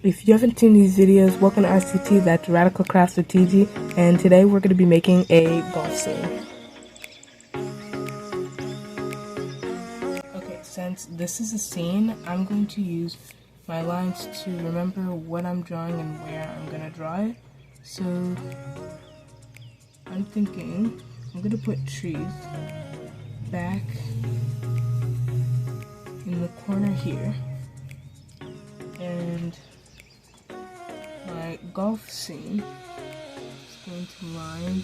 If you haven't seen these videos, welcome to RCT, that's Radical Craft with TG, and today we're going to be making a golf scene. Okay, since this is a scene, I'm going to use my lines to remember what I'm drawing and where I'm going to draw it. So, I'm thinking I'm going to put trees back in the corner here, and my golf scene is going to line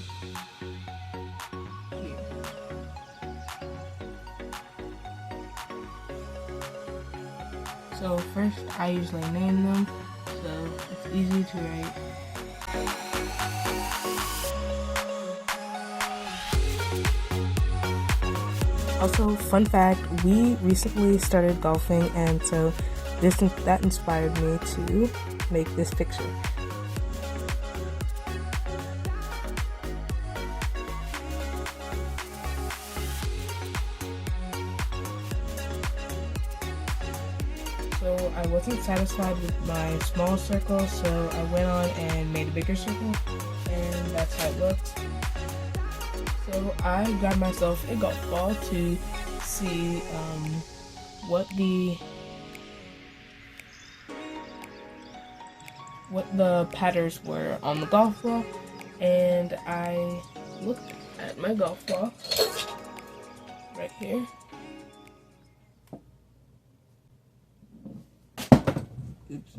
here. So first, I usually name them, so it's easy to write. Also, fun fact, we recently started golfing, and so that inspired me to make this picture. So I wasn't satisfied with my small circle, so I went on and made a bigger circle, and that's how it looked. So I grabbed myself a golf ball to see what the patterns were on the golf ball, and I looked at my golf ball right here. Oops.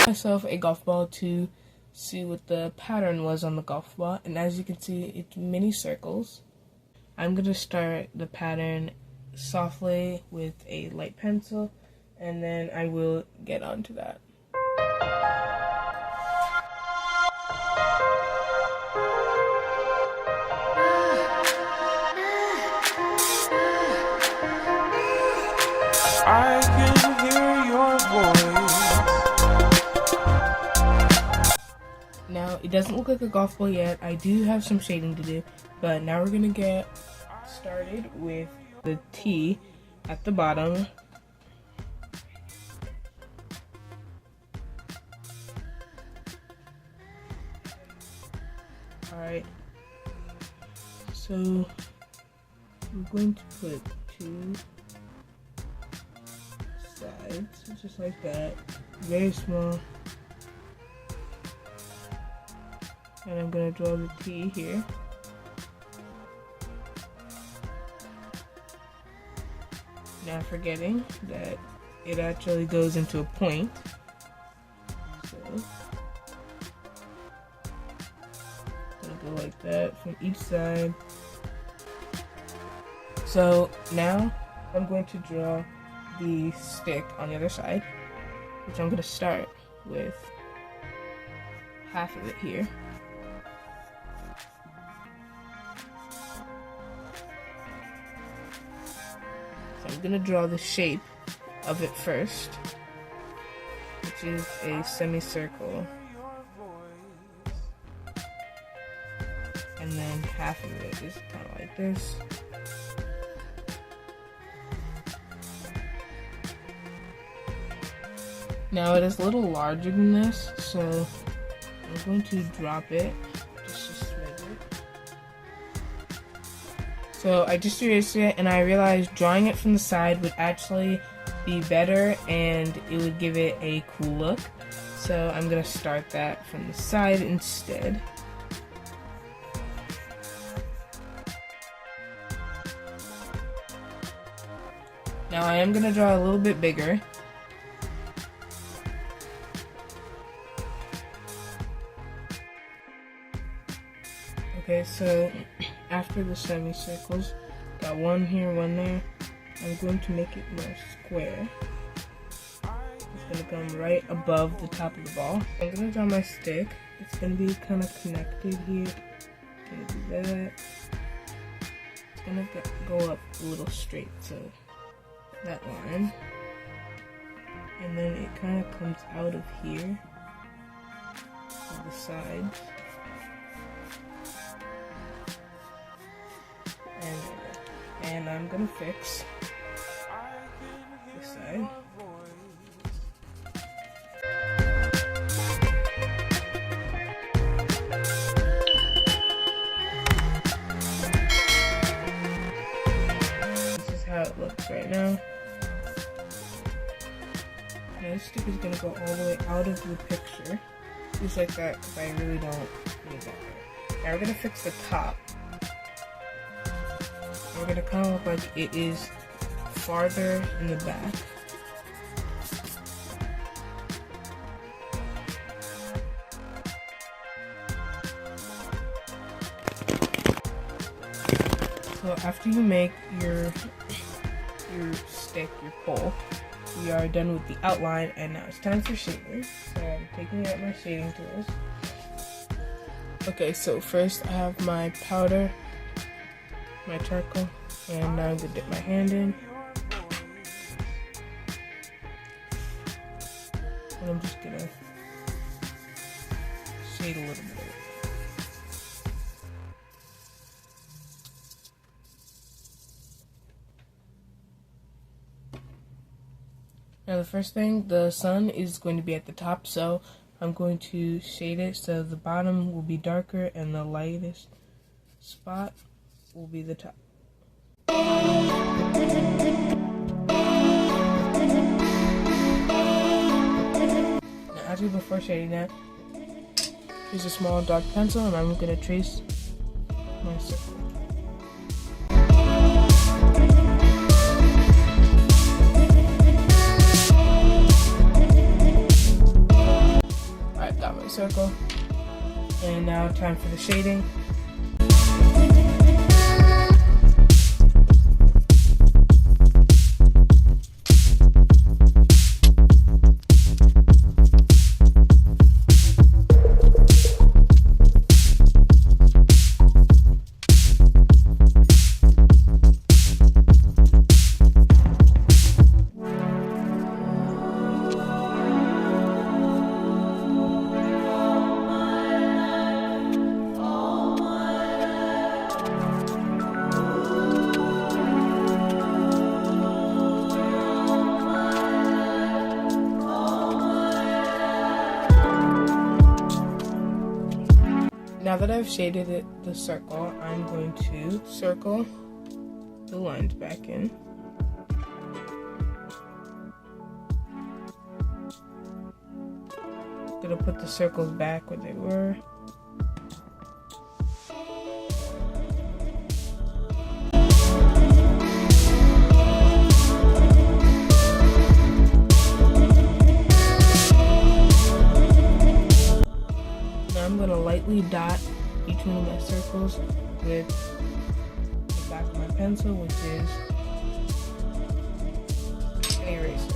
Myself a golf ball to see what the pattern was on the golf ball, and as you can see, it's mini circles. I'm going to start the pattern softly with a light pencil, and then I will get onto that. I can hear your voice. Now, it doesn't look like a golf ball yet. I do have some shading to do, but now we're gonna get started with the T at the bottom. Alright, so we're going to put two sides, just like that, very small. And I'm going to draw the T here. Not forgetting that it actually goes into a point. So, I'm going to go like that from each side. So now I'm going to draw the stick on the other side, which I'm going to start with half of it here. So I'm going to draw the shape of it first, which is a semicircle, and then half of it is kind of like this. Now it is a little larger than this, so I'm going to drop it just to smooth it. So I just erased it, and I realized drawing it from the side would actually be better and it would give it a cool look. So I'm going to start that from the side instead. Now I am going to draw a little bit bigger. Okay, so after the semicircles, got one here, one there, I'm going to make it more square. It's going to come right above the top of the ball. I'm going to draw my stick. It's going to be kind of connected here. Going to do that. It's going to go up a little straight, so that line. And then it kind of comes out of here to the sides. And I'm gonna fix this side. Now this stick is gonna go all the way out of the picture, just like that, because I really don't need that. Now we're gonna fix the top. We're gonna kind of look like it is farther in the back. So after you make your stick, your pole, we are done with the outline, and now it's time for shading. So I'm taking out my shading tools. Okay, so first I have my powder, my charcoal, and now I'm gonna dip my hand in. And I'm just gonna shade a little bit of it. Now the first thing, the sun is going to be at the top, so I'm going to shade it so the bottom will be darker and the lightest spot will be the top. Now actually before shading that, use a small dark pencil and I'm going to trace my circle. Circle, and now time for the shading. Now that I've shaded it, the circle, I'm going to circle the lines back in. Gonna put the circles back where they were. I'm going to lightly dot each one of my circles with the back of my pencil, which is an eraser.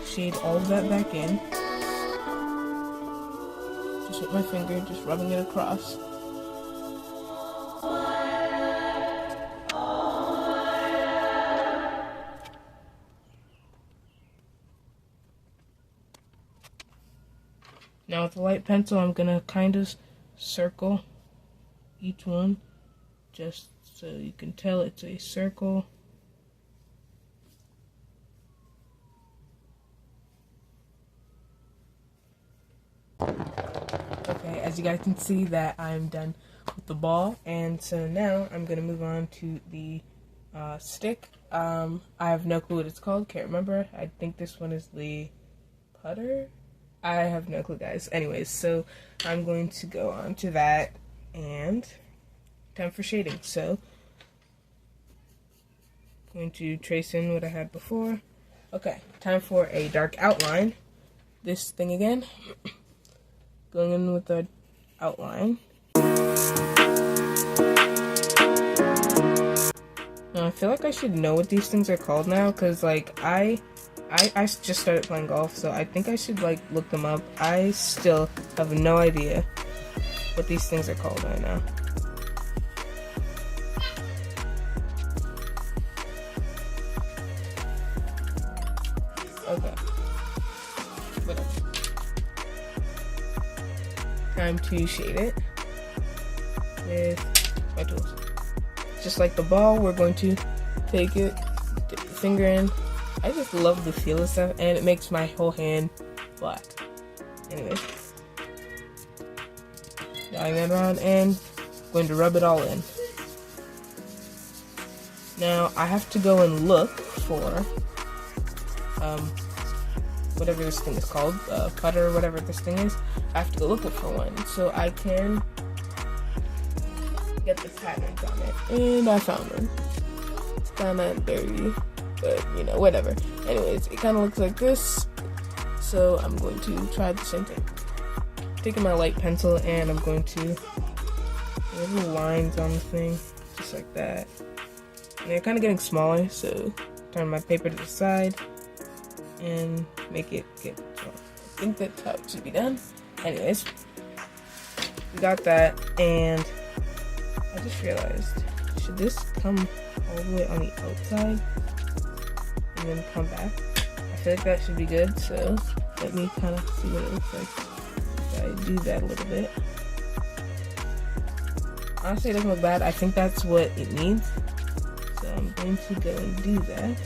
Shade all of that back in. Just with my finger, just rubbing it across. Now with the light pencil, I'm gonna kind of circle each one, just so you can tell it's a circle. Okay, as you guys can see that I'm done with the ball, and so now I'm gonna move on to the stick. I have no clue what it's called, can't remember. I think this one is the putter. I have no clue, guys. Anyways, so I'm going to go on to that, and time for shading. So I'm going to trace in what I had before. Okay, time for a dark outline. This thing again. Going in with the outline. Now I feel like I should know what these things are called now, because like I just started playing golf, so I think I should like look them up. I still have no idea what these things are called right now. Okay. Whatever. Time to shade it with my tools. Just like the ball, we're going to take it, dip the finger in. I just love the feel of stuff, and it makes my whole hand black. Anyway, dyeing that around and going to rub it all in. Now I have to go and look for whatever this thing is called, putter, whatever this thing is. I have to go looking for one so I can get the patterns on it. And I found one. It's kind of dirty, but you know, whatever. Anyways, it kind of looks like this. So I'm going to try the same thing. Taking my light pencil and I'm going to make little lines on the thing, just like that. And they're kind of getting smaller, so turn my paper to the side and make it get smaller. I think that's how it should be done. Anyways, we got that, and I just realized, should this come all the way on the outside and then come back? I feel like that should be good, so let me kind of see what it looks like if I do that a little bit. Honestly, it doesn't look bad. I think that's what it needs. So I'm going to go and do that.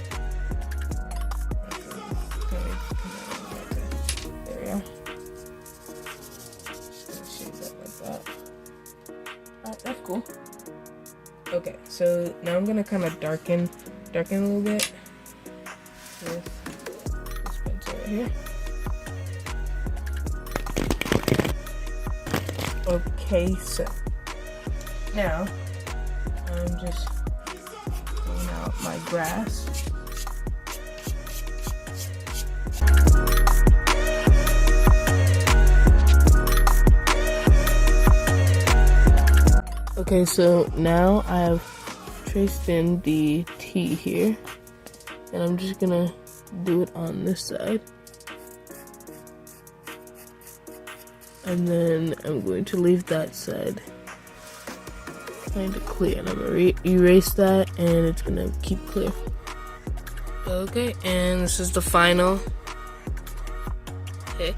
There we are. Just gonna shape that like that. Alright, that's cool. Okay, so now I'm gonna kind of darken a little bit with this pencil right here. Okay, so now I'm just pulling out my grass. Okay, so now I have traced in the T here, and I'm just gonna do it on this side. And then I'm going to leave that side kind of clear, and I'm gonna erase that, and it's gonna keep clear. Okay, and this is the final pick.